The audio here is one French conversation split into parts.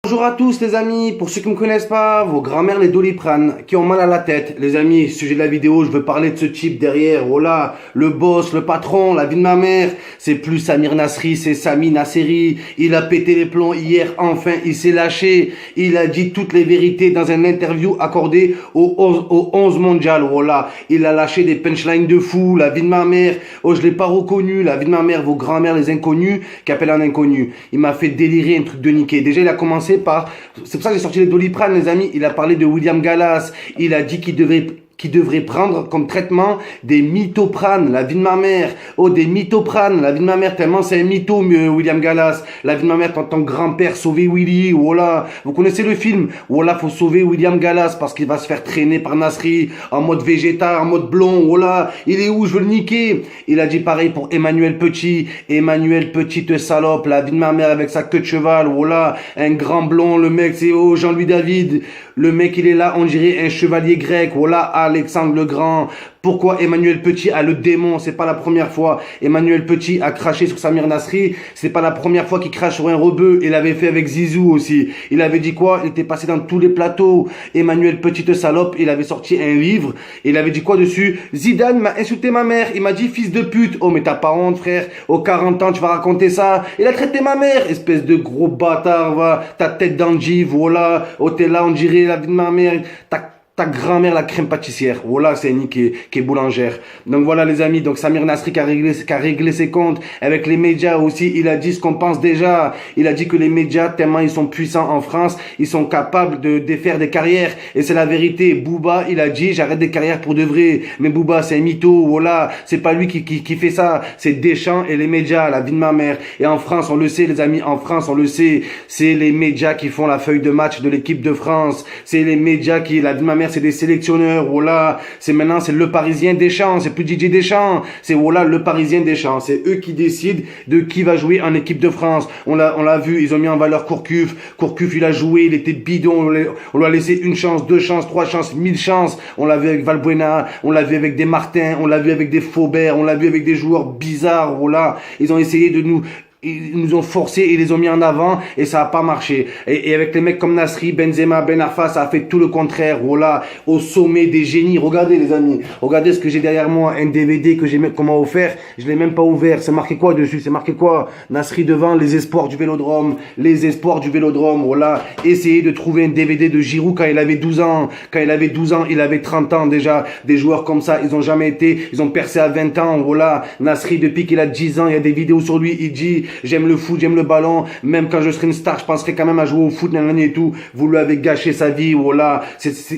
Bonjour à tous les amis, pour ceux qui ne me connaissent pas, vos grands-mères les Doliprane, qui ont mal à la tête. Les amis, sujet de la vidéo, je veux parler de ce type derrière, voilà, le boss, le patron, la vie de ma mère. C'est plus Samir Nasri, c'est Sami Nasseri. Il a pété les plombs hier, enfin, il s'est lâché. Il a dit toutes les vérités dans une interview accordée au 11 mondial, voilà. Il a lâché des punchlines de fou, la vie de ma mère. Oh, je l'ai pas reconnu, la vie de ma mère, vos grands-mères les inconnus, qui appellent un inconnu. Il m'a fait délirer un truc de niquer. Déjà, il a commencé c'est pour ça que j'ai sorti les Doliprane, les amis. Il a parlé de William Gallas. Il a dit qu'il devrait prendre comme traitement des mythopranes, la vie de ma mère. Oh, des mythopranes, la vie de ma mère, tellement c'est un mytho, William Gallas. La vie de ma mère, quand ton grand-père sauvait Willy, voilà. Vous connaissez le film? Voilà, faut sauver William Gallas parce qu'il va se faire traîner par Nasri en mode végétal, en mode blond, voilà. Il est où? Je veux le niquer. Il a dit pareil pour Emmanuel Petit. Emmanuel Petite salope, la vie de ma mère avec sa queue de cheval, voilà. Un grand blond, le mec, c'est Jean-Louis David. Le mec, il est là, on dirait un chevalier grec, voilà. Alexandre le Grand. Pourquoi Emmanuel Petit a le démon? C'est pas la première fois. Emmanuel Petit a craché sur Samir Nasri. C'est pas la première fois qu'il crache sur un rebeu. Il l'avait fait avec Zizou aussi. Il avait dit quoi? Il était passé dans tous les plateaux. Emmanuel Petite salope. Il avait sorti un livre. Il avait dit quoi dessus? Zidane m'a insulté ma mère. Il m'a dit fils de pute. Oh mais t'as pas honte frère. Aux 40 ans tu vas raconter ça. Il a traité ma mère. Espèce de gros bâtard. Va. Ta tête d'angive. Voilà. Oh t'es là on dirait la vie de ma mère. Ta grand-mère, la crème pâtissière. Voilà, c'est Annie qui est boulangère. Donc voilà les amis, donc Samir Nasri qui a réglé ses comptes avec les médias aussi. Il a dit ce qu'on pense déjà. Il a dit que les médias, tellement ils sont puissants en France, ils sont capables de défaire des carrières. Et c'est la vérité. Booba, il a dit j'arrête des carrières pour de vrai. Mais Booba, c'est un mytho. Voilà, c'est pas lui qui fait ça. C'est Deschamps et les médias, la vie de ma mère. Et en France, on le sait les amis, en France, on le sait. C'est les médias qui font la feuille de match de l'équipe de France. C'est les médias qui, la vie de ma mère, c'est des sélectionneurs, voilà, c'est le Parisien Deschamps, c'est plus Didier Deschamps, c'est voilà le Parisien Deschamps, c'est eux qui décident de qui va jouer en équipe de France. On l'a vu, ils ont mis en valeur Courcuff, il a joué, il était bidon, on lui a laissé une chance, deux chances, trois chances, 1000 chances. On l'a vu avec Valbuena, on l'a vu avec des Martin, on l'a vu avec des Faubert, on l'a vu avec des joueurs bizarres, voilà. Ils ont essayé ils nous ont forcé et les ont mis en avant et ça a pas marché. Et avec les mecs comme Nasri, Benzema, Ben Arfa, ça a fait tout le contraire. Voilà, au sommet des génies. Regardez les amis, regardez ce que j'ai derrière moi, un DVD qu'on m'a offert. Je l'ai même pas ouvert. C'est marqué quoi dessus? C'est marqué quoi? Nasri devant, les espoirs du Vélodrome, les espoirs du Vélodrome. Voilà, essayez de trouver un DVD de Giroud quand il avait 12 ans. Quand il avait 12 ans, il avait 30 ans déjà. Des joueurs comme ça, ils ont jamais été, ils ont percé à 20 ans. Voilà, Nasri depuis qu'il a 10 ans, il y a des vidéos sur lui. Il dit j'aime le foot, j'aime le ballon. Même quand je serai une star, je penserai quand même à jouer au foot, et tout. Vous lui avez gâché sa vie, voilà.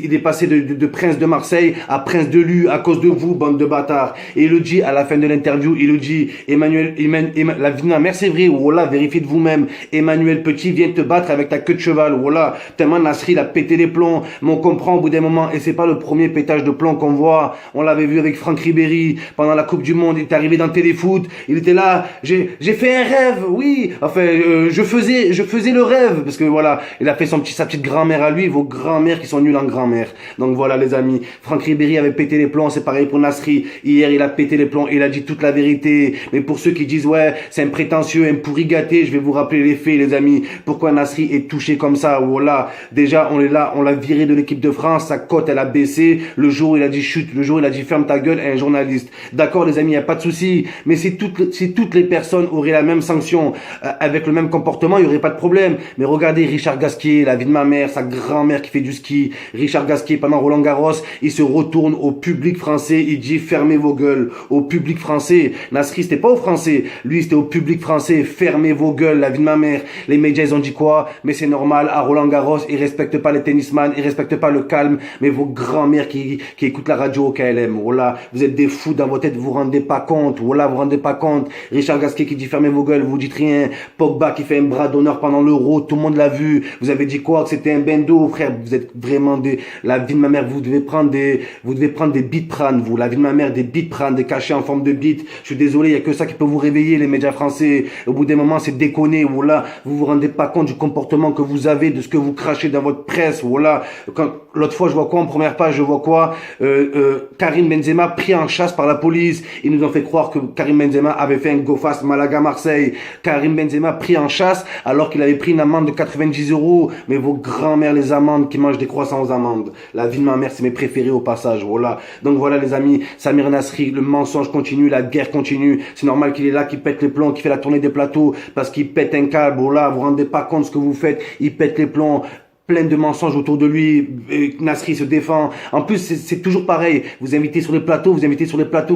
Il est passé de prince de Marseille à prince de Lu à cause de vous, bande de bâtards. Et il le dit à la fin de l'interview, il le dit, la vie de ma mère, c'est vrai, voilà, vérifiez de vous-même. Emmanuel Petit vient te battre avec ta queue de cheval, voilà. Tellement Nasri, il a pété les plombs. Mais on comprend au bout d'un moment, et c'est pas le premier pétage de plomb qu'on voit. On l'avait vu avec Franck Ribéry pendant la Coupe du Monde. Il est arrivé dans Téléfoot. Il était là, j'ai fait un rêve. Oui, enfin, je faisais le rêve, parce que voilà, il a fait sa petite grand-mère à lui, vos grand-mères qui sont nulles en grand-mère. Donc voilà les amis, Franck Ribéry avait pété les plombs, c'est pareil pour Nasri. Hier, il a pété les plombs, il a dit toute la vérité. Mais pour ceux qui disent, ouais, c'est un prétentieux, un pourri gâté, je vais vous rappeler les faits, les amis. Pourquoi Nasri est touché comme ça? Voilà, déjà, on est là, on l'a viré de l'équipe de France, sa cote, elle a baissé. Le jour où il a dit chute, le jour où il a dit ferme ta gueule à un journaliste. D'accord les amis, il n'y a pas de souci. Mais si toutes les personnes auraient la même sanction, avec le même comportement, il n'y aurait pas de problème. Mais regardez Richard Gasquet, la vie de ma mère, sa grand-mère qui fait du ski. Richard Gasquet, pendant Roland Garros, il se retourne au public français, il dit fermez vos gueules. Au public français. Nasri, c'était pas aux Français. Lui, c'était au public français. Fermez vos gueules, la vie de ma mère. Les médias, ils ont dit quoi? Mais c'est normal, à Roland Garros, ils respectent pas les tennisman, ils respectent pas le calme. Mais vos grand-mères qui écoutent la radio au KLM, voilà, vous êtes des fous dans vos têtes, vous vous rendez pas compte. Voilà, vous vous rendez pas compte. Richard Gasquet qui dit fermez vos gueules, vous dites rien. Pogba qui fait un bras d'honneur pendant l'Euro, tout le monde l'a vu. Vous avez dit quoi? Que c'était un bendo, frère. Vous êtes vraiment la vie de ma mère, vous devez prendre des Bitprane, vous. La vie de ma mère, des Bitprane, des cachets en forme de bit. Je suis désolé, il y a que ça qui peut vous réveiller, les médias français. Au bout d'un moment, c'est déconné, voilà. Vous vous rendez pas compte du comportement que vous avez, de ce que vous crachez dans votre presse, voilà. L'autre fois, je vois quoi en première page? Je vois quoi? Karim Benzema pris en chasse par la police. Ils nous ont fait croire que Karim Benzema avait fait un go fast Malaga-Marseille. Marseille. Karim Benzema pris en chasse alors qu'il avait pris une amende de 90 euros. Mais vos grands-mères, les amandes qui mangent des croissants aux amandes. La vie de ma mère, c'est mes préférés au passage. Voilà. Donc voilà les amis, Samir Nasri, le mensonge continue, la guerre continue. C'est normal qu'il est là, qu'il pète les plombs, qu'il fait la tournée des plateaux parce qu'il pète un câble. Voilà, vous vous rendez pas compte de ce que vous faites. Il pète les plombs. Plein de mensonges autour de lui, Nasri se défend. En plus, c'est toujours pareil. Vous invitez sur les plateaux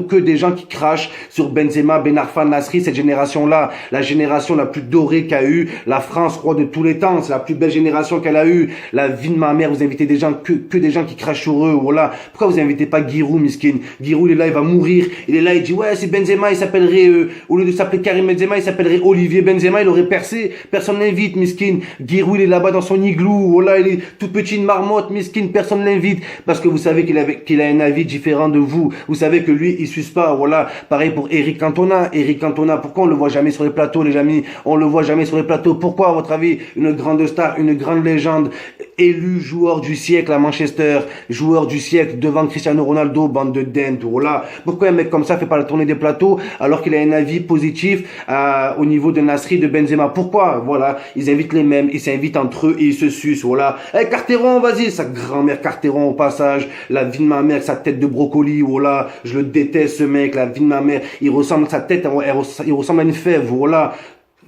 que des gens qui crachent sur Benzema, Ben Arfa, Nasri, cette génération-là, la génération la plus dorée qu'a eu la France, roi de tous les temps. C'est la plus belle génération qu'elle a eue. La vie de ma mère, vous invitez des gens que des gens qui crachent sur eux. Voilà. Pourquoi vous invitez pas Giroud, miskin? Giroud, il est là, il va mourir. Il est là, il dit ouais, c'est Benzema, il s'appellerait au lieu de s'appeler Karim Benzema, il s'appellerait Olivier Benzema. Il aurait percé. Personne l'invite, miskin. Giroud, il est là-bas dans son igloo. Là, il est tout petit, une marmotte, miskin, personne l'invite, parce que vous savez qu'il a un avis différent de vous. Vous savez que lui, il suce pas, voilà. Pareil pour Eric Cantona. Eric Cantona, pourquoi on le voit jamais sur les plateaux, les amis? On le voit jamais sur les plateaux. Pourquoi, à votre avis, une grande star, une grande légende, élu joueur du siècle à Manchester, joueur du siècle devant Cristiano Ronaldo, bande de dents, voilà. Pourquoi un mec comme ça fait pas la tournée des plateaux, alors qu'il a un avis positif au niveau de Nasri, de Benzema? Pourquoi? Voilà. Ils invitent les mêmes, ils s'invitent entre eux et ils se sucent, voilà. Eh, Carteron, vas-y, sa grand-mère Carteron au passage, la vie de ma mère, sa tête de brocoli, voilà, je le déteste ce mec, la vie de ma mère, il ressemble, sa tête, il ressemble à une fève, voilà.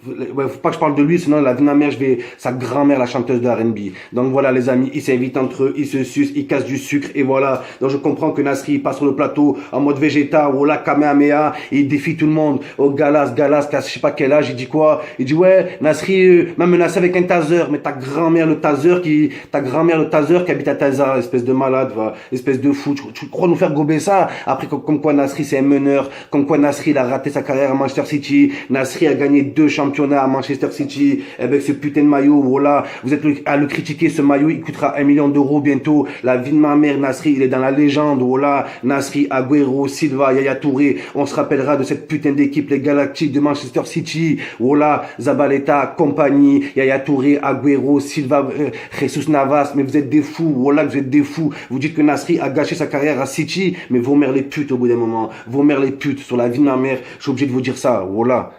Ouais, faut pas que je parle de lui, sinon la vie de ma mère, sa grand-mère, la chanteuse de R&B. Donc voilà les amis, ils s'invitent entre eux, ils se sucent, ils cassent du sucre, et voilà. Donc je comprends que Nasri passe sur le plateau en mode Vegeta, voilà, Kamehameha, et il défie tout le monde. Oh Galas, qui a je sais pas quel âge, il dit quoi? Il dit ouais, Nasri m'a menacé avec un taser, mais ta grand-mère le taser qui habite à Taza, espèce de malade, va, espèce de fou. Tu crois nous faire gober ça? Après comme quoi Nasri c'est un meneur, comme quoi Nasri il a raté sa carrière à Manchester City, Nasri a gagné 2 championnats à Manchester City avec ce putain de maillot, voilà, vous êtes à le critiquer, ce maillot il coûtera 1 million d'euros bientôt. La vie de ma mère, Nasri il est dans la légende, voilà, Nasri, Agüero, Silva, Yaya Touré, on se rappellera de cette putain d'équipe, les Galactiques de Manchester City, voilà, Zabaleta, compagnie, Yaya Touré, Agüero, Silva, Jesus Navas, mais vous êtes des fous, voilà, vous êtes des fous. Vous dites que Nasri a gâché sa carrière à City, mais vos mères les putes au bout d'un moment, vos mères les putes, sur la vie de ma mère, je suis obligé de vous dire ça, voilà.